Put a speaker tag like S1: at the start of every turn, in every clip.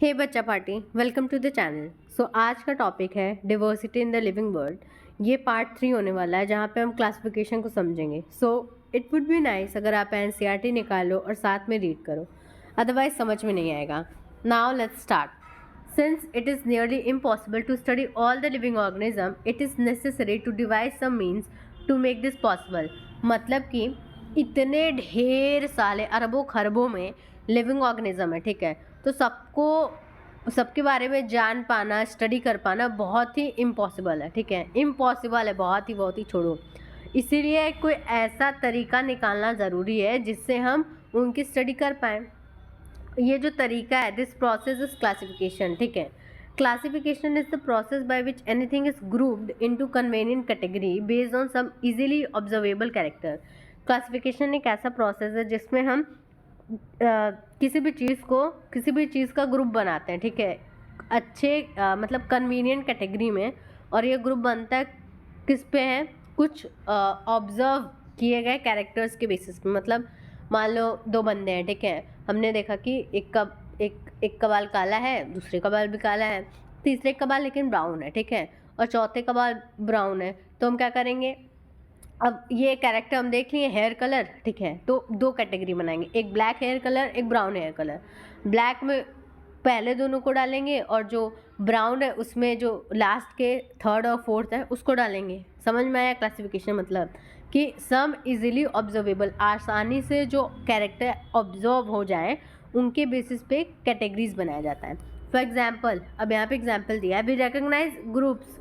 S1: हे बच्चा party, welcome to the channel. So आज का टॉपिक है diversity in the living world. ये पार्ट 3 होने वाला है जहाँ पे हम क्लासिफिकेशन को समझेंगे। So it would be nice अगर आप एनसीईआरटी निकालो और साथ में रीड करो, अदरवाइज समझ में नहीं आएगा। Now let's start. Since it is nearly impossible to study all the living organism, it is necessary to devise some means to make this possible। मतलब कि इतने ढेर साले अरबों खरबों में लिविंग ऑर्गेनिज्म है, ठीक है, तो सबके बारे में जान पाना, स्टडी कर पाना बहुत ही इम्पॉसिबल है, ठीक है, इम्पॉसिबल है, बहुत ही छोड़ो। इसीलिए कोई ऐसा तरीका निकालना ज़रूरी है जिससे हम उनकी स्टडी कर पाएँ। ये जो तरीका है, दिस प्रोसेस इज क्लासिफिकेशन, ठीक है। Classification is the process by which anything is grouped into convenient category based on some easily observable character. Classification एक ऐसा प्रोसेस है जिसमें हम किसी भी चीज़ का ग्रुप बनाते हैं, ठीक है, मतलब कन्वीनियंट कैटेगरी में। और ये ग्रुप बनता है किस पे है, कुछ ऑब्जर्व किए गए कैरेक्टर्स के बेसिस पे। मतलब मान लो दो बंदे हैं, ठीक है, हमने देखा कि एक का बाल काला है, दूसरे का बाल भी काला है, तीसरे का बाल लेकिन ब्राउन है, ठीक है, और चौथे का बाल ब्राउन है। तो हम क्या करेंगे, अब ये कैरेक्टर हम देख लिए, हेयर कलर, ठीक है, तो दो कैटेगरी बनाएंगे, एक ब्लैक हेयर कलर, एक ब्राउन हेयर कलर। ब्लैक में पहले दोनों को डालेंगे और जो ब्राउन है उसमें जो लास्ट के थर्ड और फोर्थ है उसको डालेंगे। समझ में आया क्लासिफिकेशन? मतलब कि सम इजीली ऑब्जर्वेबल, आसानी से जो कैरेक्टर ऑब्जर्व हो जाए उनके बेसिस पे कैटेगरीज बनाया जाता है। फॉर एग्जाम्पल, अब यहाँ पे एग्जाम्पल दिया है, we recognise groups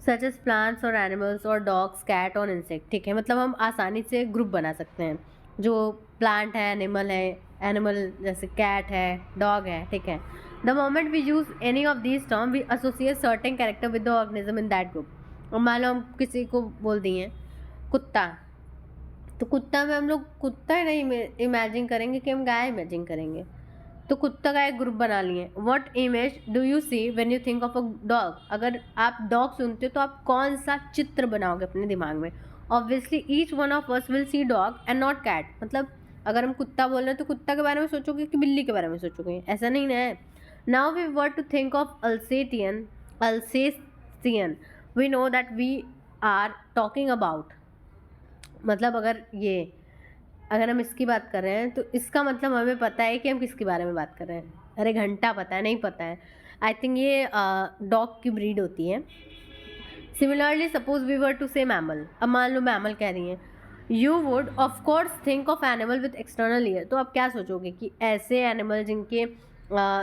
S1: such as plants और एनिमल्स और डॉग्स, कैट और इंसेक्ट, ठीक है, मतलब हम आसानी से ग्रुप बना सकते हैं। जो प्लांट है, एनिमल जैसे कैट है, डॉग है, ठीक है। The moment we use any of these term we associate certain character with the organism in that group. और मान लो हम किसी को बोल दिए कुत्ता, तो कुत्ता में हम लोग कुत्ता नहीं इमेजिन करेंगे कि हम गाय इमेजिन करेंगे, तो कुत्ता का एक ग्रुप बना लिए। What image do you see when you think of a dog? अगर आप डॉग सुनते हो तो आप कौन सा चित्र बनाओगे अपने दिमाग में? Obviously each one of us will see dog and not cat. मतलब अगर हम कुत्ता बोल रहे हैं तो कुत्ता के बारे में सोचोगे कि बिल्ली के बारे में सोचोगे? ऐसा नहीं ना है। Now we were to think of Alsatian, we know that we are talking about, मतलब अगर हम इसकी बात कर रहे हैं तो इसका मतलब हमें पता है कि हम किसके बारे में बात कर रहे हैं। अरे घंटा पता है, नहीं पता है? आई थिंक ये डॉग की ब्रीड होती है। Similarly suppose we were to say mammal, अब मान लो मैमल कह रही हैं, you would of course think of animal with external ear. तो आप क्या सोचोगे कि ऐसे एनिमल जिनके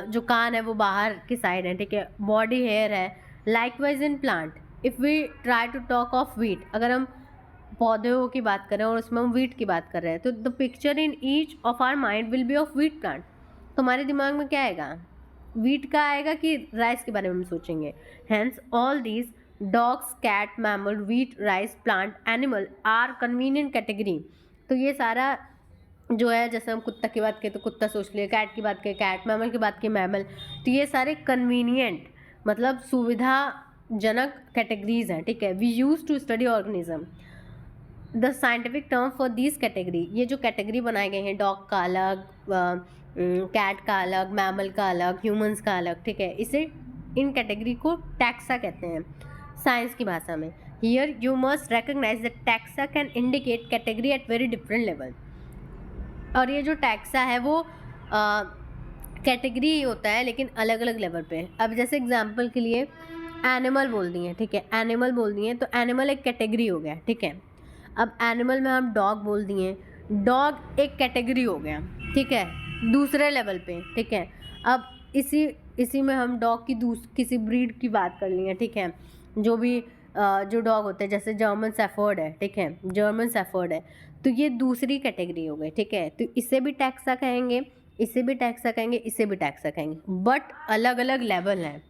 S1: जो कान है वो बाहर की साइड है, ठीक है, बॉडी हेयर है। Likewise in plant, if we try to talk of wheat, अगर हम पौधों की बात कर रहे हैं और उसमें हम वीट की बात कर रहे हैं, तो the picture in each of our mind will be of wheat plant. तो हमारे दिमाग में क्या आएगा, वीट का आएगा कि राइस के बारे में हम सोचेंगे। Hence all these dogs, cat, mammal, wheat, rice, plant, animal are convenient category. तो ये सारा जो है, जैसे हम कुत्ता की बात करें तो कुत्ता सोच लिए, कैट की बात करें कैट, मैमल की बात करें मैमल, तो ये सारे कन्वीनियंट मतलब सुविधाजनक कैटेगरीज हैं, ठीक है। We use to study organism. The scientific term for this category, ये जो कैटेगरी बनाए गए हैं, डॉग का अलग, कैट का अलग, मैमल का अलग, ह्यूमंस का अलग, ठीक है, इसे इन कैटेगरी को टैक्सा कहते हैं साइंस की भाषा में। Here you must recognise that taxa can indicate category at very different level. और ये जो टैक्सा है वो कैटेगरी होता है लेकिन अलग अलग लेवल पे। अब जैसे एग्जांपल के लिए एनिमल बोल दिए, ठीक है, एनिमल बोल दिए तो एनिमल एक कैटेगरी हो गया, ठीक है। अब एनिमल में हम डॉग बोल दिए, डॉग एक कैटेगरी हो गया, ठीक है, दूसरे लेवल पे, ठीक है। अब इसी में हम डॉग की किसी ब्रीड की बात कर लिए, ठीक है, जो डॉग होते हैं, जैसे जर्मन शेफर्ड है, ठीक है, जर्मन शेफर्ड है, तो ये दूसरी कैटेगरी हो गई, ठीक है। तो इसे भी टैक्सा कहेंगे, इसे भी टैक्सा कहेंगे, इसे भी टैक्सा कहेंगे, बट अलग अलग लेवल हैं।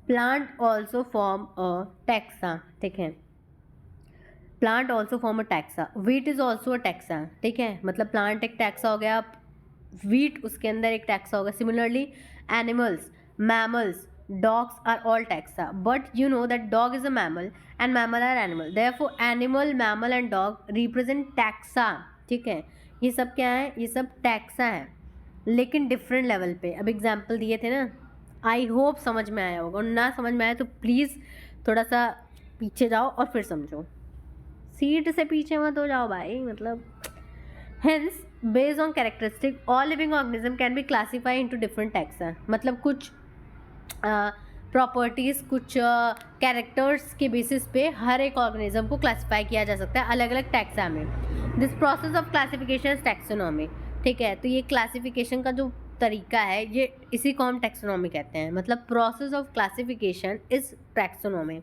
S1: Plant also form a taxa, ठीक है, plant also form a taxa. Wheat is also a taxa, ठीक है, मतलब प्लांट एक टैक्सा हो गया, वीट उसके अंदर एक टैक्सा होगा। Similarly animals, mammals, dogs are all taxa, but you know that dog is a mammal and mammal are animal, therefore animal, mammal and dog represent taxa, ठीक है। ये सब क्या है, ये सब टैक्सा है। लेकिन डिफरेंट लेवल पे। अब एग्जाम्पल दिए थे ना, आई होप समझ में आया होगा, और ना समझ में आया तो प्लीज़ थोड़ा सा पीछे जाओ और फिर समझो, सीट से पीछे मत हो जाओ भाई, मतलब। Hence, based on characteristic, all living organism can be classified into different taxa। मतलब कुछ प्रॉपर्टीज़, कुछ कैरेक्टर्स के बेसिस पे हर एक ऑर्गेनिज्म को क्लासीफाई किया जा सकता है अलग अलग टैक्सा में। This process of classification is taxonomy. ठीक है, तो ये क्लासिफिकेशन का जो तरीका है, ये इसी को हम टैक्सोनॉमी कहते हैं। मतलब process of classification is taxonomy.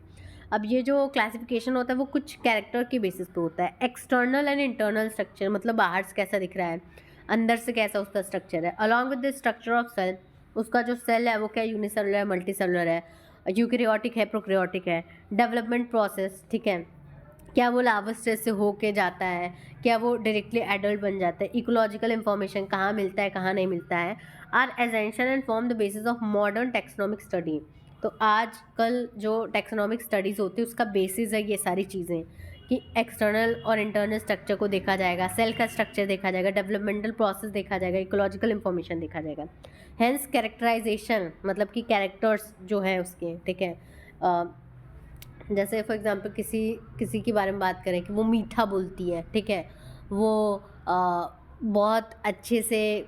S1: अब ये जो क्लासिफिकेशन होता है वो कुछ कैरेक्टर के बेसिस पे होता है। एक्सटर्नल एंड इंटरनल स्ट्रक्चर, मतलब बाहर से कैसा दिख रहा है, अंदर से कैसा उसका स्ट्रक्चर है। Along with the structure of cell, उसका जो सेल है वो क्या यूनिसेलुलर है, मल्टीसेलुलर है, यूकैरियोटिक है, प्रोकैरियोटिक है। डेवलपमेंट प्रोसेस, ठीक है, क्या वो लार्वा स्टेज से होके जाता है, क्या वो डायरेक्टली एडल्ट बन जाता है। इकोलॉजिकल इंफॉर्मेशन कहाँ मिलता है, कहाँ नहीं मिलता है, are essential and form the basis of modern taxonomic study. तो आजकल जो टेक्सोनॉमिक स्टडीज़ होती है उसका बेसिस है ये सारी चीज़ें, कि एक्सटर्नल और इंटरनल स्ट्रक्चर को देखा जाएगा, सेल का स्ट्रक्चर देखा जाएगा, डेवलपमेंटल प्रोसेस देखा जाएगा, इकोलॉजिकल इंफॉर्मेशन देखा जाएगा। हेंस कैरेक्टराइजेशन, मतलब कि कैरेक्टर्स जो हैं उसके, ठीक है। जैसे फॉर एग्जांपल किसी किसी के बारे में बात करें कि वो मीठा बोलती है, ठीक है, वो बहुत अच्छे से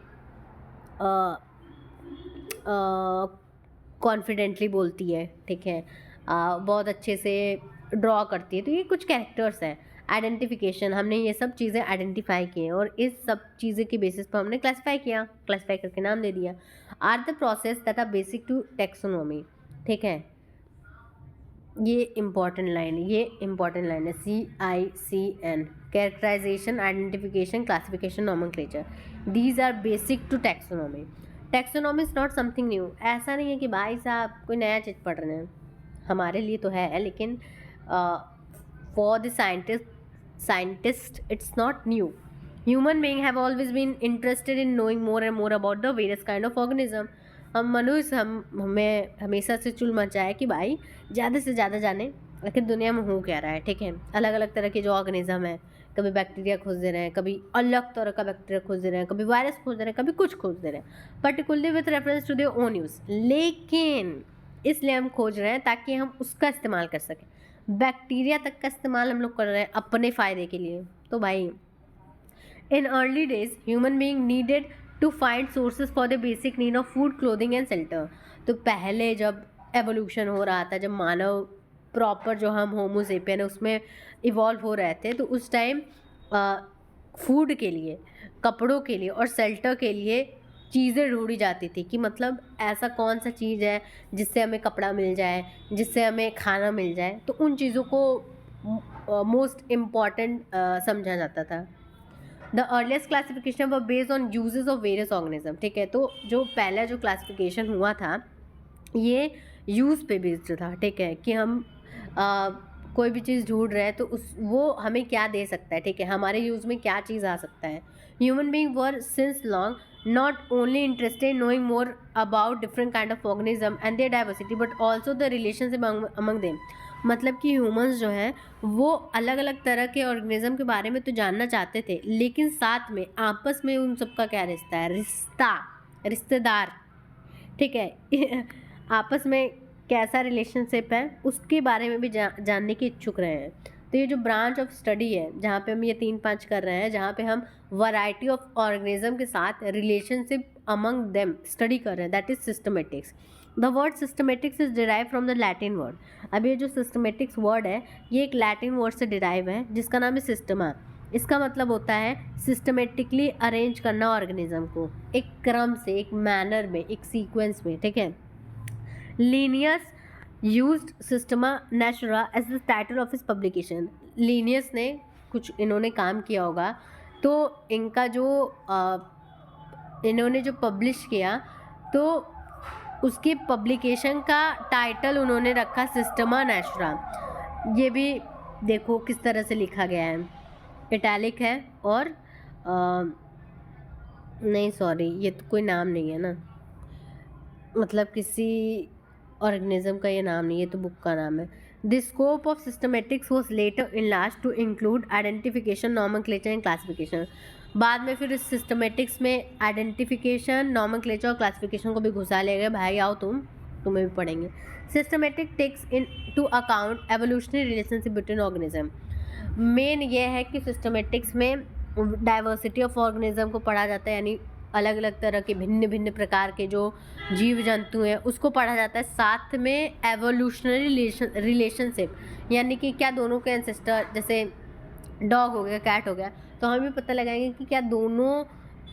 S1: कॉन्फिडेंटली बोलती है, ठीक है, बहुत अच्छे से ड्रॉ करती है। तो ये कुछ कैरेक्टर्स हैं। आइडेंटिफिकेशन, हमने ये सब चीज़ें आइडेंटिफाई की हैं और इस सब चीज़ें के बेसिस पर हमने क्लासीफाई किया, क्लासीफाई करके नाम दे दिया। Are the process that are basic to taxonomy. ठीक है, ये इम्पॉर्टेंट लाइन है, ये इम्पॉर्टेंट लाइन है, CICN, characterisation, identification, classification, nomenclature, these are basic to taxonomy. Taxonomy is not something new. ऐसा नहीं है कि भाई साहब कोई नया चीज़ पढ़ रहे हैं, हमारे लिए तो है, लेकिन for the scientist it's not new. Human being have always been interested in knowing more and more about the various kind of organism. हम मनुष्य, हमें हमेशा से चुल मचा है कि भाई ज़्यादा से ज़्यादा जाने लेकिन दुनिया में हो क्या रहा है। ठीक है, अलग अलग तरह के जो ऑर्गेनिज्म है, कभी बैक्टीरिया खोज दे रहे हैं, कभी अलग तरह का बैक्टीरिया खोज दे रहे हैं, कभी वायरस खोज दे रहे हैं, कभी कुछ खोज दे रहे हैं, particularly with reference to their own use. लेकिन इसलिए हम खोज रहे हैं ताकि हम उसका इस्तेमाल कर सकें। बैक्टीरिया तक का इस्तेमाल हम लोग कर रहे हैं अपने फ़ायदे के लिए। तो भाई in early days human being needed to find sources for the basic need of food, clothing and shelter। तो पहले जब एवोल्यूशन हो रहा था, जब मानव प्रॉपर जो हम होमोसेपियन है उसमें इवॉल्व हो रहे थे, तो उस टाइम फूड के लिए, कपड़ों के लिए और शेल्टर के लिए चीज़ें ढूंढी जाती थी। कि मतलब ऐसा कौन सा चीज़ है जिससे हमें कपड़ा मिल जाए, जिससे हमें खाना मिल जाए, तो उन चीज़ों को मोस्ट इम्पॉर्टेंट समझा जाता था। The earliest classification were based on uses of various organism. ठीक है, तो जो पहला जो क्लासिफिकेशन हुआ था ये यूज़ पे बेस्ड था। ठीक है, कि हम कोई भी चीज़ ढूंढ रहे हैं तो वो हमें क्या दे सकता है, ठीक है, हमारे यूज़ में क्या चीज़ आ सकता है। Human being were since long not only interested in knowing more about different kind of organism and their diversity but also the relationship among them. मतलब कि ह्यूमंस जो हैं वो अलग अलग तरह के ऑर्गेनिज्म के बारे में तो जानना चाहते थे, लेकिन साथ में आपस में उन सबका क्या रिश्ता है, रिश्तेदार, ठीक है, आपस में कैसा रिलेशनशिप है उसके बारे में भी जानने की इच्छुक रहे हैं। तो ये जो ब्रांच ऑफ स्टडी है जहाँ पे हम ये 3-5 कर रहे हैं, जहाँ पे हम वैरायटी ऑफ ऑर्गेनिज्म के साथ रिलेशनशिप अमंग देम स्टडी कर रहे हैं, that is systematics. The word systematics is derive from the Latin word. अब ये जो सिस्टमेटिक्स वर्ड है ये एक लैटिन वर्ड से डिराइव है जिसका नाम है सिस्टमा। इसका मतलब होता है सिस्टमेटिकली अरेंज करना ऑर्गेनिज्म को, एक क्रम से, एक मैनर में, एक सीक्वेंस में। ठीक है, Linnaeus used Systema Naturae as the title of his publication. Linnaeus ने कुछ इन्होंने काम किया होगा, तो इनका जो इन्होंने जो पब्लिश किया तो उसकी पब्लिकेशन का टाइटल उन्होंने रखा सिस्टमा नेचुरा। ये भी देखो किस तरह से लिखा गया है, इटैलिक है और नहीं सॉरी ये तो कोई नाम नहीं है ना, मतलब किसी ऑर्गेनिज्म का ये नाम नहीं, ये तो बुक का नाम है। The scope of systematics was later enlarged to include identification, nomenclature and classification. बाद में फिर इस सिस्टमेटिक्स में आइडेंटिफिकेशन, नॉमेनक्लेचर और क्लासिफिकेशन को भी घुसा ले गए। भाई आओ तुम्हें भी पढ़ेंगे। Systematic takes into account evolutionary relationship between organism. Main ये है कि सिस्टमेटिक्स में डाइवर्सिटी ऑफ ऑर्गेनिज्म को पढ़ा जाता है, यानी अलग अलग तरह के भिन्न भिन्न प्रकार के जो जीव जंतु हैं उसको पढ़ा जाता है। साथ में एवोल्यूशनरी रिलेशनशिप, यानी कि क्या दोनों के एंसेस्टर, जैसे डॉग हो गया, कैट हो गया, तो हम भी पता लगाएंगे कि क्या दोनों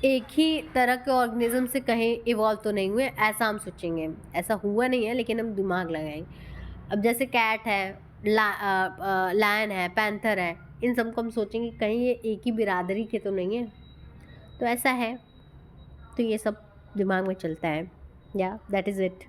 S1: एक ही तरह के ऑर्गेनिज्म से कहीं इवॉल्व तो नहीं हुए, ऐसा हम सोचेंगे। ऐसा हुआ नहीं है लेकिन हम दिमाग लगाएंगे। अब जैसे कैट है, लायन है, पैंथर है, इन सबको हम सोचेंगे कहीं ये एक ही बिरादरी के तो नहीं है, तो ऐसा है। तो ये सब दिमाग में चलता है। या दैट इज़ इट।